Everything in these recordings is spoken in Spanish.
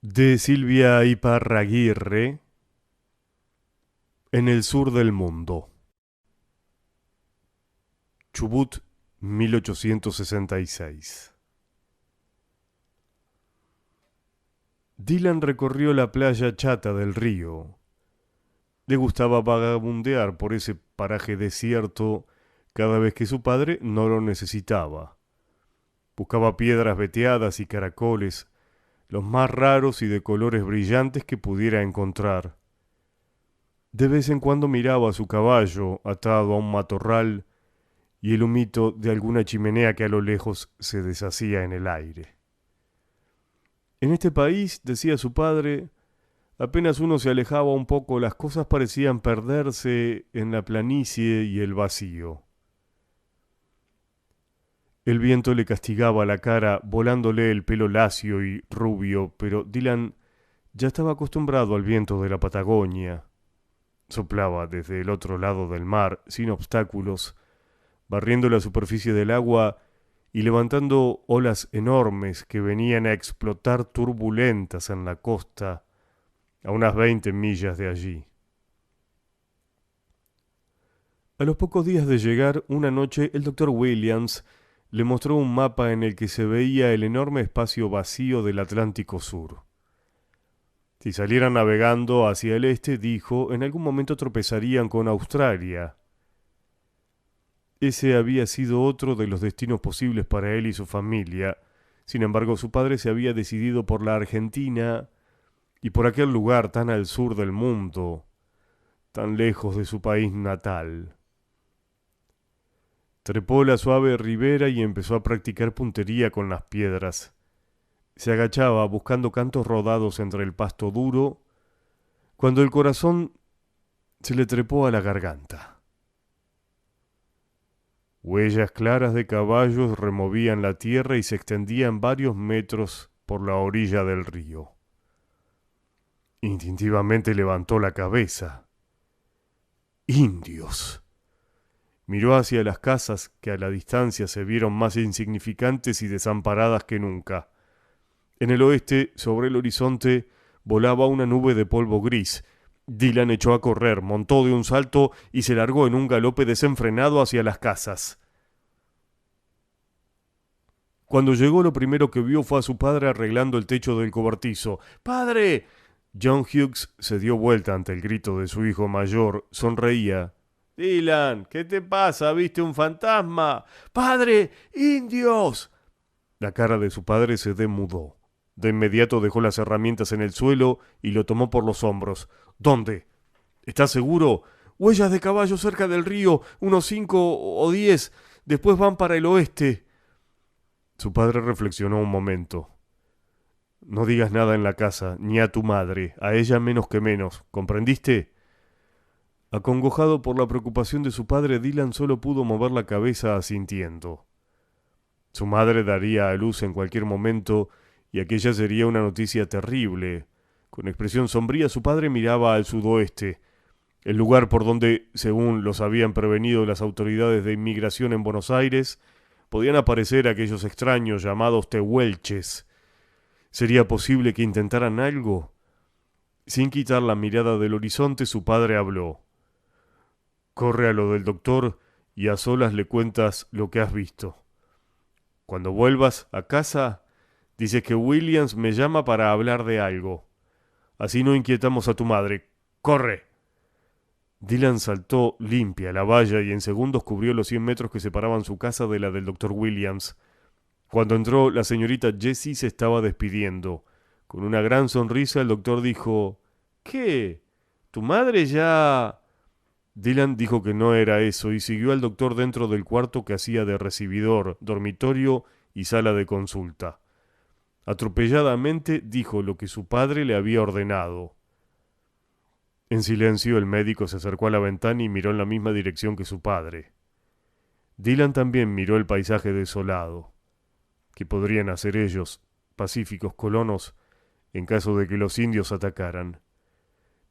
De Silvia Iparraguirre, en el sur del mundo. Chubut, 1866. Dylan recorrió la playa chata del río. Le gustaba vagabundear por ese paraje desierto cada vez que su padre no lo necesitaba. Buscaba piedras veteadas y caracoles, los más raros y de colores brillantes que pudiera encontrar. De vez en cuando miraba a su caballo atado a un matorral y el humito de alguna chimenea que a lo lejos se deshacía en el aire. En este país, decía su padre, apenas uno se alejaba un poco, las cosas parecían perderse en la planicie y el vacío. El viento le castigaba la cara, volándole el pelo lacio y rubio, pero Dylan ya estaba acostumbrado al viento de la Patagonia. Soplaba desde el otro lado del mar, sin obstáculos, barriendo la superficie del agua y levantando olas enormes que venían a explotar turbulentas en la costa, a unas 20 millas de allí. A los pocos días de llegar, una noche, el doctor Williams le mostró un mapa en el que se veía el enorme espacio vacío del Atlántico Sur. Si salieran navegando hacia el este, dijo, en algún momento tropezarían con Australia. Ese había sido otro de los destinos posibles para él y su familia. Sin embargo, su padre se había decidido por la Argentina y por aquel lugar tan al sur del mundo, tan lejos de su país natal. Trepó la suave ribera y empezó a practicar puntería con las piedras. Se agachaba buscando cantos rodados entre el pasto duro, cuando el corazón se le trepó a la garganta. Huellas claras de caballos removían la tierra y se extendían varios metros por la orilla del río. Instintivamente levantó la cabeza. ¡Indios! Miró hacia las casas que a la distancia se vieron más insignificantes y desamparadas que nunca. En el oeste, sobre el horizonte, volaba una nube de polvo gris. Dylan echó a correr, montó de un salto y se largó en un galope desenfrenado hacia las casas. Cuando llegó, lo primero que vio fue a su padre arreglando el techo del cobertizo. ¡Padre! John Hughes se dio vuelta ante el grito de su hijo mayor. Sonreía. Dylan, ¿qué te pasa? ¿Viste un fantasma? ¡Padre! ¡Indios! La cara de su padre se demudó. De inmediato dejó las herramientas en el suelo y lo tomó por los hombros. ¿Dónde? ¿Estás seguro? Huellas de caballo cerca del río, unos 5 o 10. Después van para el oeste. Su padre reflexionó un momento. No digas nada en la casa, ni a tu madre, a ella menos que menos. ¿Comprendiste? Acongojado por la preocupación de su padre, Dylan solo pudo mover la cabeza asintiendo. Su madre daría a luz en cualquier momento y aquella sería una noticia terrible. Con expresión sombría su padre miraba al sudoeste, el lugar por donde, según los habían prevenido las autoridades de inmigración en Buenos Aires, podían aparecer aquellos extraños llamados tehuelches. ¿Sería posible que intentaran algo? Sin quitar la mirada del horizonte, su padre habló. Corre a lo del doctor y a solas le cuentas lo que has visto. Cuando vuelvas a casa, dices que Williams me llama para hablar de algo. Así no inquietamos a tu madre. ¡Corre! Dylan saltó limpia la valla y en segundos cubrió los 100 metros que separaban su casa de la del doctor Williams. Cuando entró, la señorita Jessie se estaba despidiendo. Con una gran sonrisa, el doctor dijo: ¿Qué? ¿Tu madre ya...? Dylan dijo que no era eso y siguió al doctor dentro del cuarto que hacía de recibidor, dormitorio y sala de consulta. Atropelladamente dijo lo que su padre le había ordenado. En silencio, el médico se acercó a la ventana y miró en la misma dirección que su padre. Dylan también miró el paisaje desolado. ¿Qué podrían hacer ellos, pacíficos colonos, en caso de que los indios atacaran?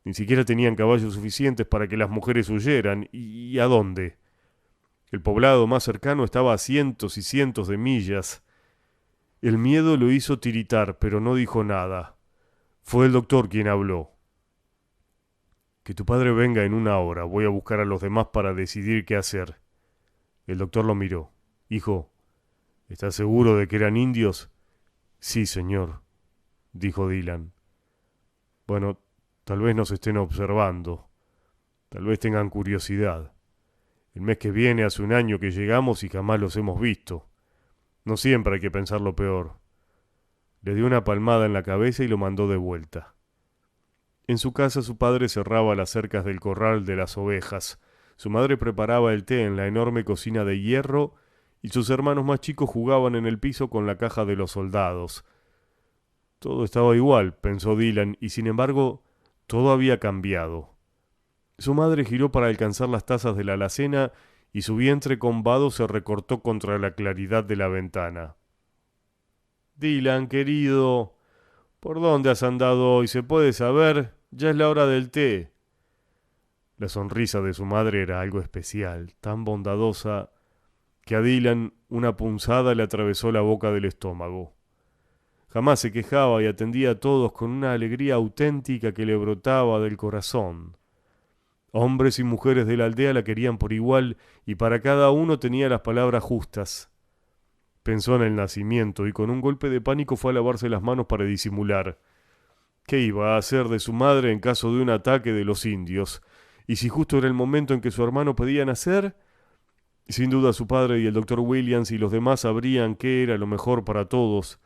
Ni siquiera tenían caballos suficientes para que las mujeres huyeran. ¿Y a dónde? El poblado más cercano estaba a cientos y cientos de millas. El miedo lo hizo tiritar, pero no dijo nada. Fue el doctor quien habló. Que tu padre venga en una hora. Voy a buscar a los demás para decidir qué hacer. El doctor lo miró. Hijo, ¿estás seguro de que eran indios? Sí, señor, dijo Dylan. Bueno, tal vez nos estén observando. Tal vez tengan curiosidad. El mes que viene hace un año que llegamos y jamás los hemos visto. No siempre hay que pensar lo peor. Le dio una palmada en la cabeza y lo mandó de vuelta. En su casa su padre cerraba las cercas del corral de las ovejas. Su madre preparaba el té en la enorme cocina de hierro y sus hermanos más chicos jugaban en el piso con la caja de los soldados. Todo estaba igual, pensó Dylan, y sin embargo, todo había cambiado. Su madre giró para alcanzar las tazas de la alacena y su vientre combado se recortó contra la claridad de la ventana. Dylan, querido, ¿por dónde has andado hoy? ¿Se puede saber? Ya es la hora del té. La sonrisa de su madre era algo especial, tan bondadosa, que a Dylan una punzada le atravesó la boca del estómago. Jamás se quejaba y atendía a todos con una alegría auténtica que le brotaba del corazón. Hombres y mujeres de la aldea la querían por igual y para cada uno tenía las palabras justas. Pensó en el nacimiento y con un golpe de pánico fue a lavarse las manos para disimular. ¿Qué iba a hacer de su madre en caso de un ataque de los indios? Y si justo era el momento en que su hermano pedía nacer, sin duda su padre y el doctor Williams y los demás sabrían qué era lo mejor para todos.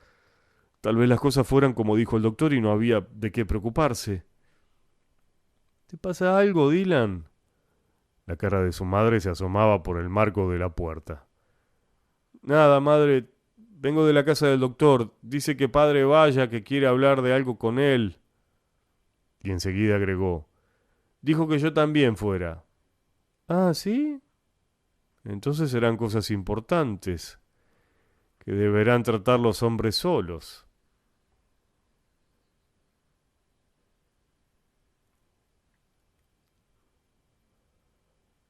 Tal vez las cosas fueran como dijo el doctor y no había de qué preocuparse. ¿Te pasa algo, Dylan? La cara de su madre se asomaba por el marco de la puerta. Nada, madre. Vengo de la casa del doctor. Dice que padre vaya, que quiere hablar de algo con él. Y enseguida agregó. Dijo que yo también fuera. Ah, ¿sí? Entonces serán cosas importantes, que deberán tratar los hombres solos.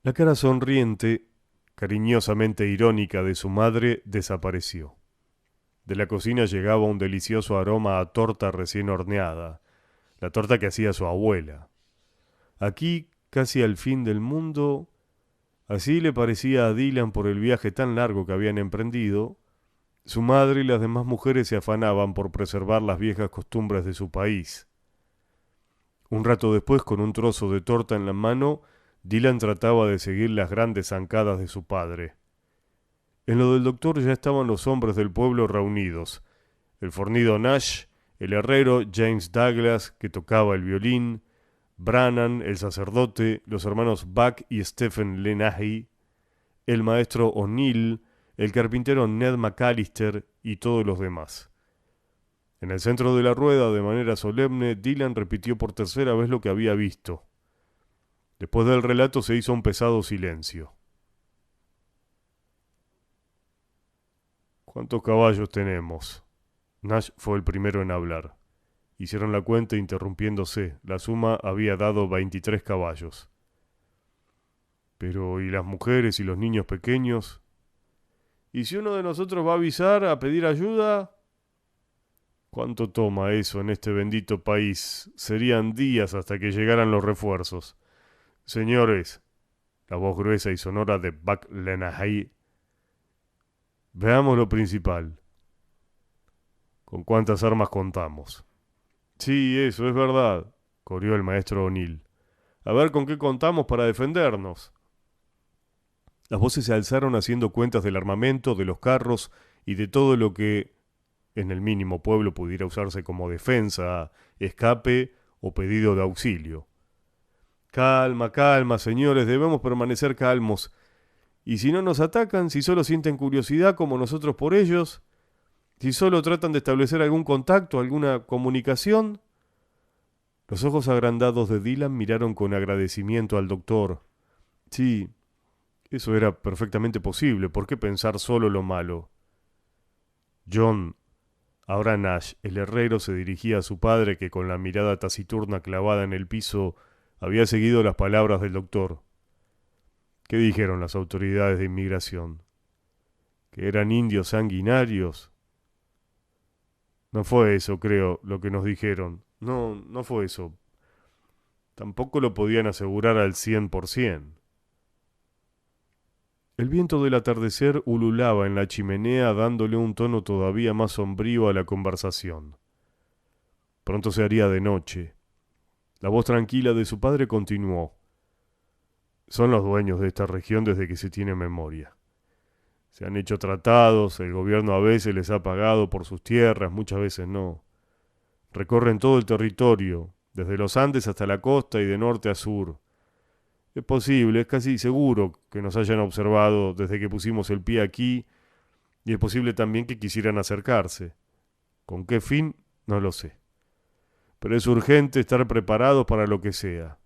La cara sonriente, cariñosamente irónica de su madre desapareció. De la cocina llegaba un delicioso aroma a torta recién horneada, la torta que hacía su abuela. Aquí, casi al fin del mundo, así le parecía a Dylan por el viaje tan largo que habían emprendido, su madre y las demás mujeres se afanaban por preservar las viejas costumbres de su país. Un rato después, con un trozo de torta en la mano, Dylan trataba de seguir las grandes zancadas de su padre. En lo del doctor ya estaban los hombres del pueblo reunidos. El fornido Nash, el herrero James Douglas, que tocaba el violín, Brannan, el sacerdote, los hermanos Buck y Stephen Lenahy, el maestro O'Neill, el carpintero Ned McAllister y todos los demás. En el centro de la rueda, de manera solemne, Dylan repitió por tercera vez lo que había visto. Después del relato se hizo un pesado silencio. ¿Cuántos caballos tenemos? Nash fue el primero en hablar. Hicieron la cuenta interrumpiéndose. La suma había dado 23 caballos. Pero, ¿y las mujeres y los niños pequeños? ¿Y si uno de nosotros va a avisar, a pedir ayuda? ¿Cuánto toma eso en este bendito país? Serían días hasta que llegaran los refuerzos. Señores, la voz gruesa y sonora de Buck Lenahy. Veamos lo principal. ¿Con cuántas armas contamos? Sí, eso es verdad, corrió el maestro O'Neill. A ver con qué contamos para defendernos. Las voces se alzaron haciendo cuentas del armamento, de los carros y de todo lo que, en el mínimo pueblo, pudiera usarse como defensa, escape o pedido de auxilio. Calma, calma, señores, debemos permanecer calmos. Y si no nos atacan, si solo sienten curiosidad como nosotros por ellos, si solo tratan de establecer algún contacto, alguna comunicación. Los ojos agrandados de Dylan miraron con agradecimiento al doctor. Sí, eso era perfectamente posible. ¿Por qué pensar solo lo malo? John, ahora Nash, el herrero, se dirigía a su padre que con la mirada taciturna clavada en el piso había seguido las palabras del doctor. ¿Qué dijeron las autoridades de inmigración? ¿Que eran indios sanguinarios? No fue eso, creo, lo que nos dijeron. No, no fue eso. Tampoco lo podían asegurar al 100%. El viento del atardecer ululaba en la chimenea dándole un tono todavía más sombrío a la conversación. Pronto se haría de noche. La voz tranquila de su padre continuó. Son los dueños de esta región desde que se tiene memoria. Se han hecho tratados, el gobierno a veces les ha pagado por sus tierras, muchas veces no. Recorren todo el territorio, desde los Andes hasta la costa y de norte a sur. Es posible, es casi seguro que nos hayan observado desde que pusimos el pie aquí, y es posible también que quisieran acercarse. ¿Con qué fin? No lo sé. Pero es urgente estar preparados para lo que sea.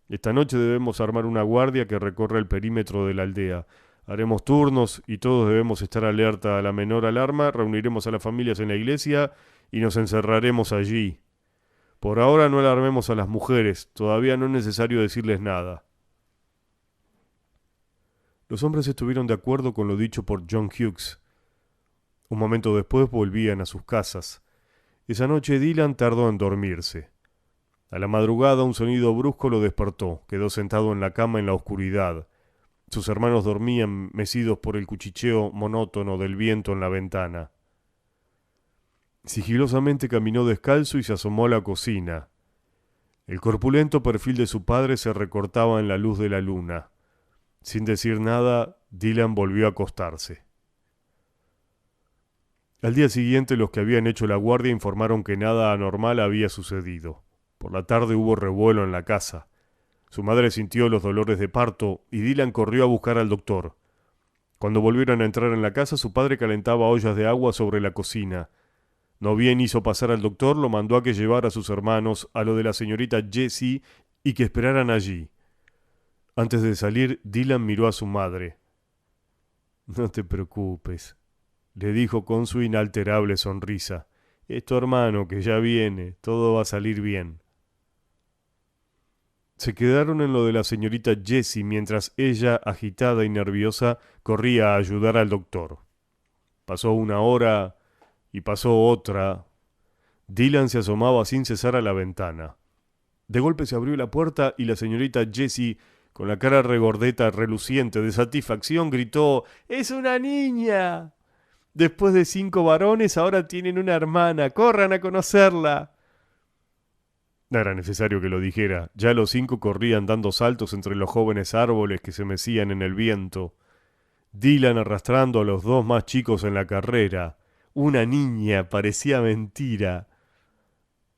Esta noche debemos armar una guardia que recorra el perímetro de la aldea. Haremos turnos y todos debemos estar alerta a la menor alarma, reuniremos a las familias en la iglesia y nos encerraremos allí. Por ahora no alarmemos a las mujeres, todavía no es necesario decirles nada. Los hombres estuvieron de acuerdo con lo dicho por John Hughes. Un momento después volvían a sus casas. Esa noche Dylan tardó en dormirse. A la madrugada un sonido brusco lo despertó. Quedó sentado en la cama en la oscuridad. Sus hermanos dormían mecidos por el cuchicheo monótono del viento en la ventana. Sigilosamente caminó descalzo y se asomó a la cocina. El corpulento perfil de su padre se recortaba en la luz de la luna. Sin decir nada, Dylan volvió a acostarse. Al día siguiente los que habían hecho la guardia informaron que nada anormal había sucedido. Por la tarde hubo revuelo en la casa. Su madre sintió los dolores de parto y Dylan corrió a buscar al doctor. Cuando volvieron a entrar en la casa, su padre calentaba ollas de agua sobre la cocina. No bien hizo pasar al doctor, lo mandó a que llevara a sus hermanos a lo de la señorita Jessie y que esperaran allí. Antes de salir, Dylan miró a su madre. «No te preocupes», le dijo con su inalterable sonrisa. «Es tu hermano que ya viene, todo va a salir bien». Se quedaron en lo de la señorita Jessie mientras ella, agitada y nerviosa, corría a ayudar al doctor. Pasó una hora y pasó otra. Dylan se asomaba sin cesar a la ventana. De golpe se abrió la puerta y la señorita Jessie, con la cara regordeta reluciente de satisfacción, gritó: «¡Es una niña! Después de 5 varones, ahora tienen una hermana. ¡Corran a conocerla!». No era necesario que lo dijera. Ya los 5 corrían dando saltos entre los jóvenes árboles que se mecían en el viento. Dylan arrastrando a los 2 más chicos en la carrera. Una niña, parecía mentira.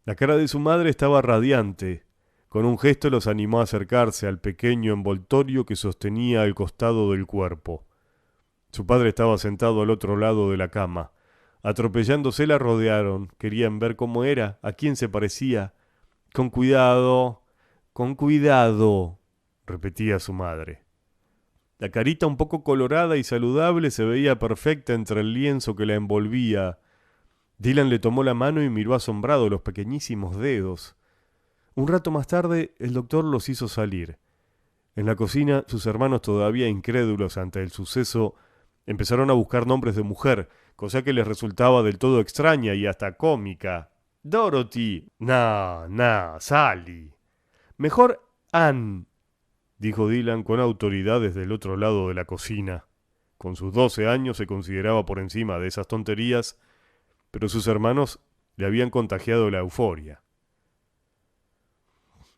La cara de su madre estaba radiante. Con un gesto los animó a acercarse al pequeño envoltorio que sostenía al costado del cuerpo. Su padre estaba sentado al otro lado de la cama. Atropellándose la rodearon. Querían ver cómo era, a quién se parecía. Con cuidado», repetía su madre. La carita un poco colorada y saludable se veía perfecta entre el lienzo que la envolvía. Dylan le tomó la mano y miró asombrado los pequeñísimos dedos. Un rato más tarde, el doctor los hizo salir. En la cocina, sus hermanos, todavía incrédulos ante el suceso, empezaron a buscar nombres de mujer, cosa que les resultaba del todo extraña y hasta cómica. «Dorothy». «No, Sally». «Mejor Ann», dijo Dylan con autoridad desde el otro lado de la cocina. Con sus 12 años se consideraba por encima de esas tonterías, pero sus hermanos le habían contagiado la euforia.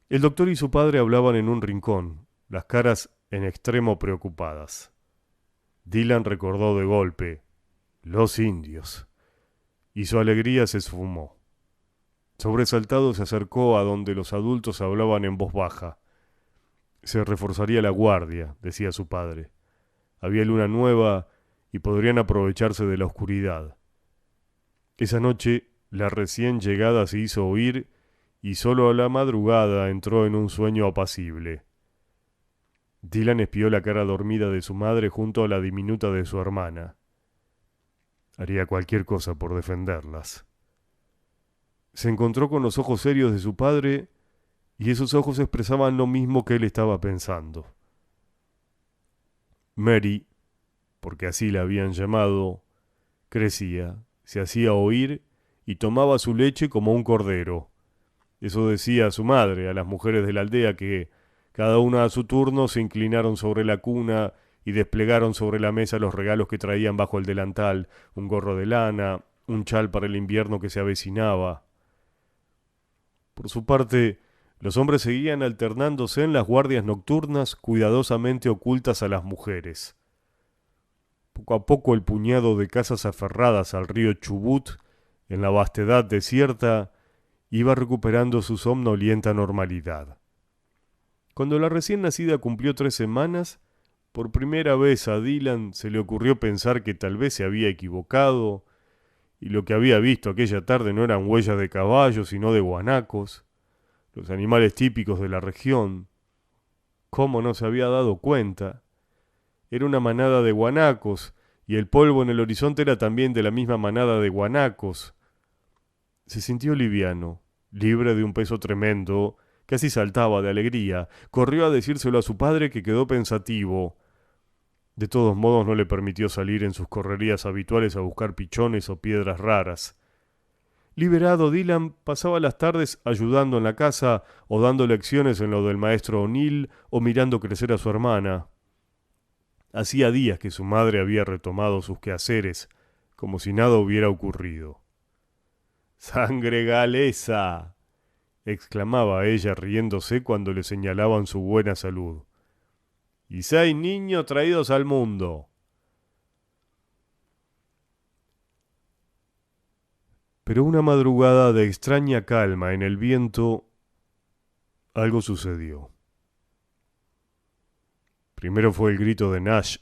El doctor y su padre hablaban en un rincón, las caras en extremo preocupadas. Dylan recordó de golpe: los indios, y su alegría se esfumó. Sobresaltado se acercó a donde los adultos hablaban en voz baja. Se reforzaría la guardia, decía su padre. Había luna nueva y podrían aprovecharse de la oscuridad. Esa noche la recién llegada se hizo oír y solo a la madrugada entró en un sueño apacible. Dylan espió la cara dormida de su madre junto a la diminuta de su hermana. Haría cualquier cosa por defenderlas. Se encontró con los ojos serios de su padre y esos ojos expresaban lo mismo que él estaba pensando. Mary, porque así la habían llamado, crecía, se hacía oír y tomaba su leche como un cordero. Eso decía su madre a las mujeres de la aldea que, cada una a su turno, se inclinaron sobre la cuna y desplegaron sobre la mesa los regalos que traían bajo el delantal, un gorro de lana, un chal para el invierno que se avecinaba. Por su parte, los hombres seguían alternándose en las guardias nocturnas cuidadosamente ocultas a las mujeres. Poco a poco el puñado de casas aferradas al río Chubut, en la vastedad desierta, iba recuperando su somnolienta normalidad. Cuando la recién nacida cumplió 3 semanas, por primera vez a Dylan se le ocurrió pensar que tal vez se había equivocado, y lo que había visto aquella tarde no eran huellas de caballos, sino de guanacos, los animales típicos de la región. ¿Cómo no se había dado cuenta? Era una manada de guanacos, y el polvo en el horizonte era también de la misma manada de guanacos. Se sintió liviano, libre de un peso tremendo, casi saltaba de alegría. Corrió a decírselo a su padre, que quedó pensativo. De todos modos no le permitió salir en sus correrías habituales a buscar pichones o piedras raras. Liberado, Dylan pasaba las tardes ayudando en la casa o dando lecciones en lo del maestro O'Neill o mirando crecer a su hermana. Hacía días que su madre había retomado sus quehaceres, como si nada hubiera ocurrido. ¡Sangre galesa!, exclamaba ella riéndose cuando le señalaban su buena salud. ¡Y 6 niños traídos al mundo! Pero una madrugada de extraña calma en el viento, algo sucedió. Primero fue el grito de Nash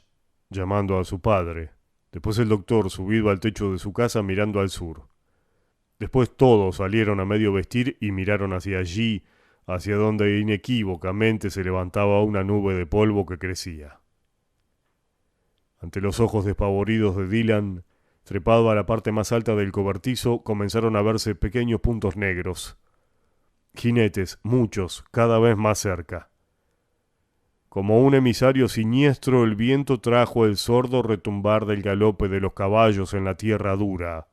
llamando a su padre, después el doctor subido al techo de su casa mirando al sur. Después todos salieron a medio vestir y miraron hacia allí, hacia donde inequívocamente se levantaba una nube de polvo que crecía. Ante los ojos despavoridos de Dylan, trepado a la parte más alta del cobertizo, comenzaron a verse pequeños puntos negros. Jinetes, muchos, cada vez más cerca. Como un emisario siniestro, el viento trajo el sordo retumbar del galope de los caballos en la tierra dura.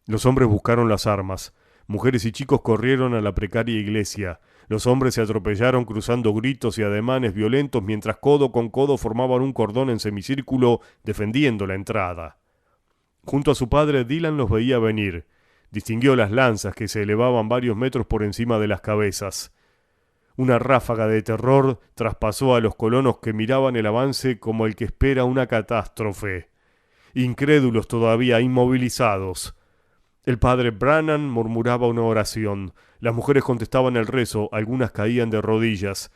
Los hombres buscaron las armas. Mujeres y chicos corrieron a la precaria iglesia. Los hombres se atropellaron cruzando gritos y ademanes violentos mientras codo con codo formaban un cordón en semicírculo defendiendo la entrada. Junto a su padre, Dylan los veía venir. Distinguió las lanzas que se elevaban varios metros por encima de las cabezas. Una ráfaga de terror traspasó a los colonos que miraban el avance como el que espera una catástrofe. Incrédulos todavía, inmovilizados. El padre Brannan murmuraba una oración. Las mujeres contestaban el rezo, algunas caían de rodillas.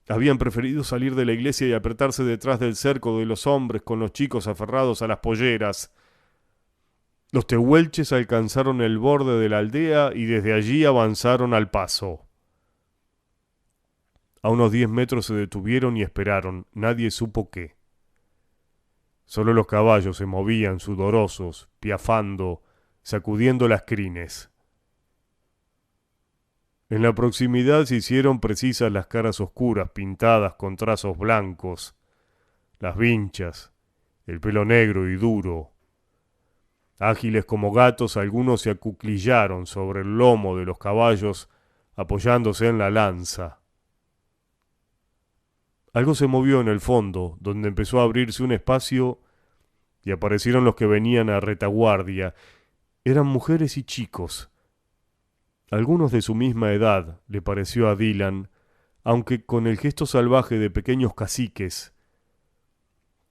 Habían preferido salir de la iglesia y apretarse detrás del cerco de los hombres con los chicos aferrados a las polleras. Los tehuelches alcanzaron el borde de la aldea y desde allí avanzaron al paso. A unos 10 metros se detuvieron y esperaron, nadie supo qué. Solo los caballos se movían sudorosos, piafando, sacudiendo las crines. En la proximidad se hicieron precisas las caras oscuras pintadas con trazos blancos, las vinchas, el pelo negro y duro. Ágiles como gatos, algunos se acuclillaron sobre el lomo de los caballos, apoyándose en la lanza. Algo se movió en el fondo, donde empezó a abrirse un espacio y aparecieron los que venían a retaguardia. Eran mujeres y chicos. Algunos de su misma edad, le pareció a Dylan, aunque con el gesto salvaje de pequeños caciques.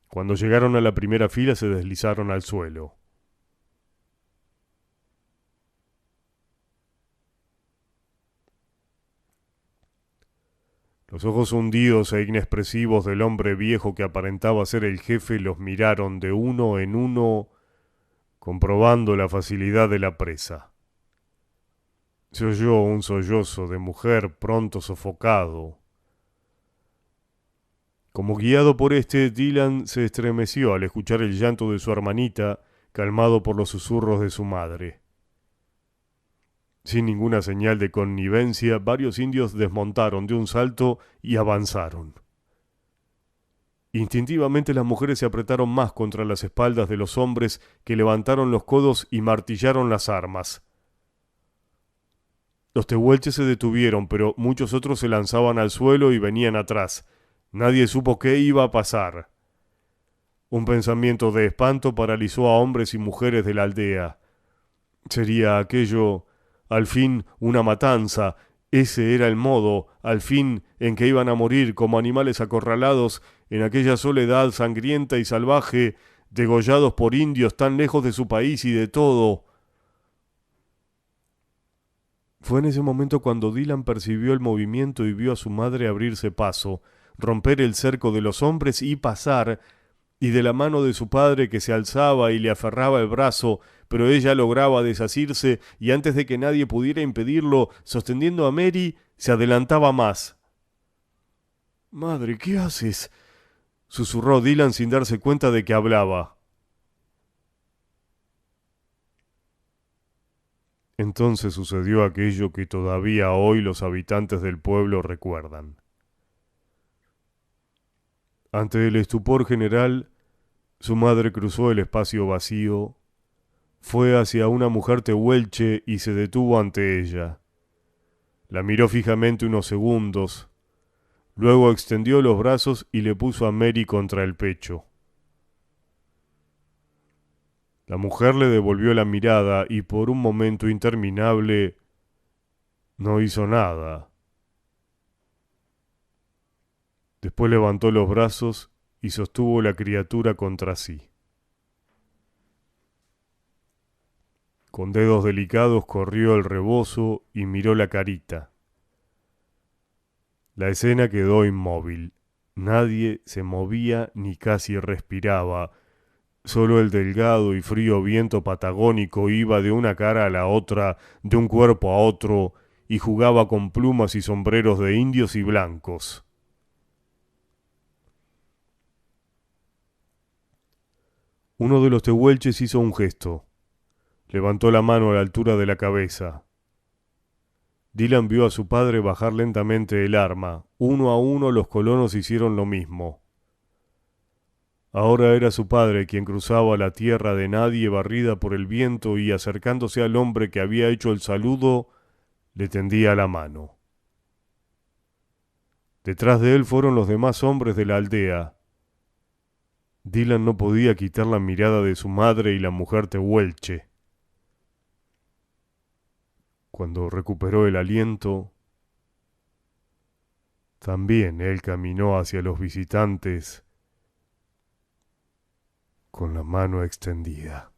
Cuando llegaron a la primera fila se deslizaron al suelo. Los ojos hundidos e inexpresivos del hombre viejo que aparentaba ser el jefe los miraron de uno en uno, comprobando la facilidad de la presa. Se oyó un sollozo de mujer pronto sofocado. Como guiado por Dylan se estremeció al escuchar el llanto de su hermanita, calmado por los susurros de su madre. Sin ninguna señal de connivencia, varios indios desmontaron de un salto y avanzaron. Instintivamente las mujeres se apretaron más contra las espaldas de los hombres, que levantaron los codos y martillaron las armas. Los tehuelches se detuvieron, pero muchos otros se lanzaban al suelo y venían atrás. Nadie supo qué iba a pasar. Un pensamiento de espanto paralizó a hombres y mujeres de la aldea. Sería aquello, al fin, una matanza. Ese era el modo, al fin, en que iban a morir como animales acorralados en aquella soledad sangrienta y salvaje, degollados por indios tan lejos de su país y de todo. Fue en ese momento cuando Dylan percibió el movimiento y vio a su madre abrirse paso, romper el cerco de los hombres y pasar, y de la mano de su padre que se alzaba y le aferraba el brazo, pero ella lograba desasirse y antes de que nadie pudiera impedirlo, sosteniendo a Mary, se adelantaba más. Madre, ¿qué haces? Susurró Dylan sin darse cuenta de que hablaba. Entonces sucedió aquello que todavía hoy los habitantes del pueblo recuerdan. Ante el estupor general, su madre cruzó el espacio vacío, fue hacia una mujer tehuelche y se detuvo ante ella. La miró fijamente unos segundos, luego extendió los brazos y le puso a Mary contra el pecho. La mujer le devolvió la mirada y por un momento interminable no hizo nada. Después levantó los brazos y sostuvo la criatura contra sí. Con dedos delicados corrió el rebozo y miró la carita. La escena quedó inmóvil. Nadie se movía ni casi respiraba. Solo el delgado y frío viento patagónico iba de una cara a la otra, de un cuerpo a otro, y jugaba con plumas y sombreros de indios y blancos. Uno de los tehuelches hizo un gesto. Levantó la mano a la altura de la cabeza. Dylan vio a su padre bajar lentamente el arma. Uno a uno los colonos hicieron lo mismo. Ahora era su padre quien cruzaba la tierra de nadie barrida por el viento y acercándose al hombre que había hecho el saludo, le tendía la mano. Detrás de él fueron los demás hombres de la aldea. Dylan no podía quitar la mirada de su madre y la mujer tehuelche. Cuando recuperó el aliento, también él caminó hacia los visitantes con la mano extendida.